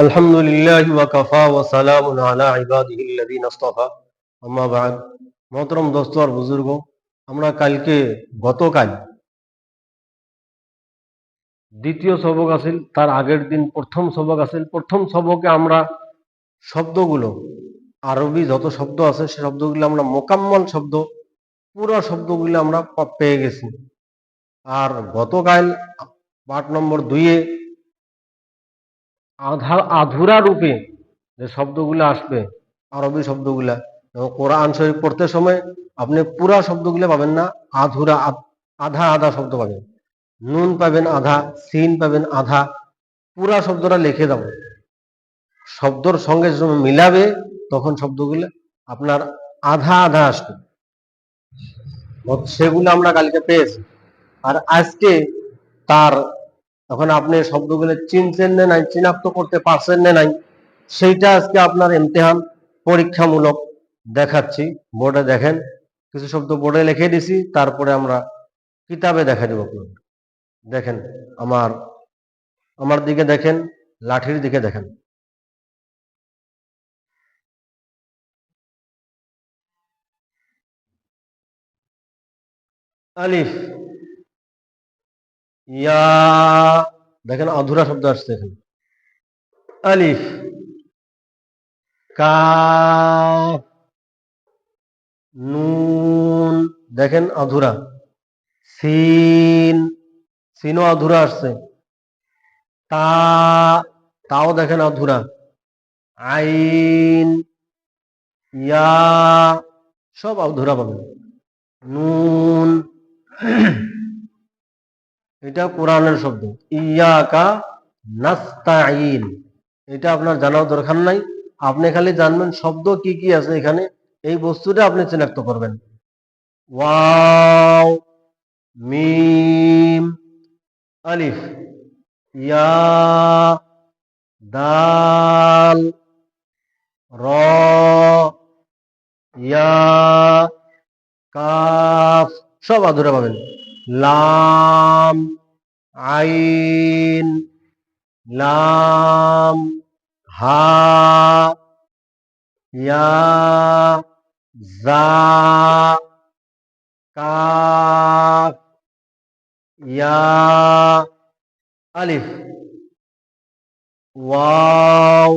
আলহামদুলিল্লাহ ওয়া কাফা ওয়া সালামুন আলা ইবাদিহিল্লাযিনা ইসতাফা আম্মা বা'দ। মোহতরম দোস্ত আর বুজুর্গ, আমরা গতকাল দ্বিতীয় সবক আছিল, তার আগের দিন প্রথম সবক আছিল। প্রথম সবকে আমরা শব্দগুলো, আরবি যত শব্দ আছে সে শব্দগুলো আমরা মোকাম্মল শব্দ, পুরো শব্দগুলো আমরা পেয়ে গেছি। আর গতকাল পার্ট নম্বর 2-এ আধুরা রূপে যে শব্দগুলো আসবে, আরবি শব্দগুলা, কোরআন শরীফ পড়তে সময় আপনি পুরা শব্দগুলো পাবেন না, আধুরা আধা আধা শব্দ পাবেন। নুন পাবেন আধা, সিন পাবেন আধা, পুরা শব্দটা লিখে দাও, শব্দর সঙ্গে যখন মিলাবে তখন শব্দগুলো আপনার আধা আধা আসবে। সেগুলো আমরা কালকে পেয়েছি। আর আজকে তার এখন আপনি শব্দগুলো চিনছেন না নাই, চিনাক্ত করতে পারছেন না নাই, সেইটা আজকে আপনার ইমতিহান পরীক্ষামূলক দেখাচ্ছি। বোর্ডে দেখেন, কিছু শব্দ বোর্ডে লিখে দিছি, তারপরে আমরা কিতাবে দেখা দেব আপনার। দেখেন, আমার দিকে দেখেন, লাঠির দিকে দেখেন। আলিফ, ইয়া, দেখেন অধুরা শব্দ আসছে এখানে। আলিফ, কাফ, নুন, দেখেন অধুরা। সিন, সিনও অধুরা আসছে। তা, তাও দেখেন অধুরা। আইন, ইয়া, সব অধুরা পাবেন। নুন, এটা কোরআনের শব্দ। ইয়াকা নাস্তাইন, এটা আপনার জানার দরকার নাই, আপনি খালি জানবেন শব্দ কি কি আছে এখানে, এই বস্তুটা আপনি চিনাক্ত করবেন। ওয়াও, মিম, আলিফ, ইয়া, দাল, র, ইয়া, কাফ, সব আধুরা পাবেন। লাম, আইন, লাম, হা, ইয়া, জা, কাফ, ইয়া, আলিফ, ওয়াও,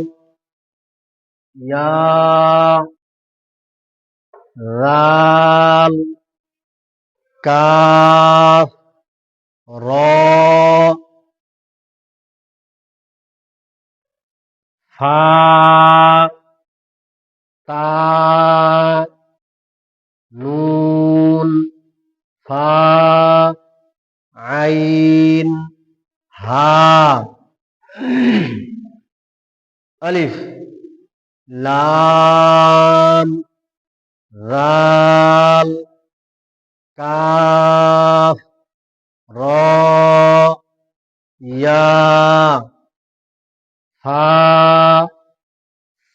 ইয়া, রাল, কাফ, র, ফা, তা, নুন, ফা, আইন, হা, আলিফ, লাম, রাল, কাফ, র, ইয়া, ফা,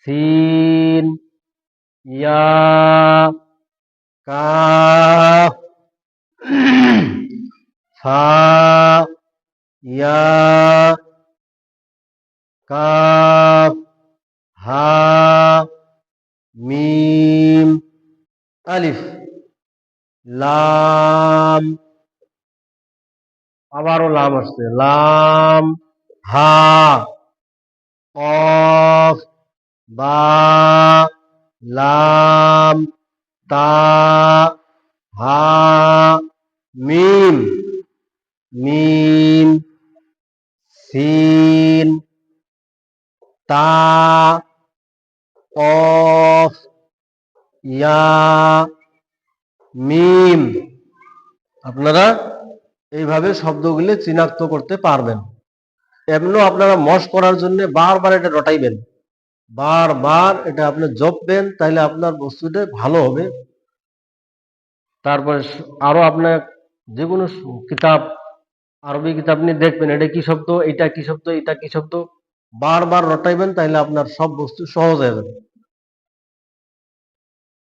সিন, ইয়া, কাফ, ফা, ইয়া, কাফ, হা, মিম, আলিফ, লাম, আবারও লাম আসছে। লাম, হা, কফ, বা, লাম, তা, হা, মিম, মিম, সিন, তা, কফ, ইয়া, মিম। আপনারা এইভাবে শব্দগুলি চিনাক্ত করতে পারবেন। এমনও আপনারা মশ করার জন্য বারবার এটা রটাইবেন, বারবার এটা আপনি জপবেন, তাহলে আপনার বস্তুটা ভালো হবে। তারপরে আরো আপনার যে কোনো কিতাব, আরবি কিতাব আপনি দেখবেন, এটা কি শব্দ, এটা কি শব্দ, এটা কি শব্দ, বারবার রটাইবেন, তাহলে আপনার সব বস্তু সহজ হয়ে যাবে।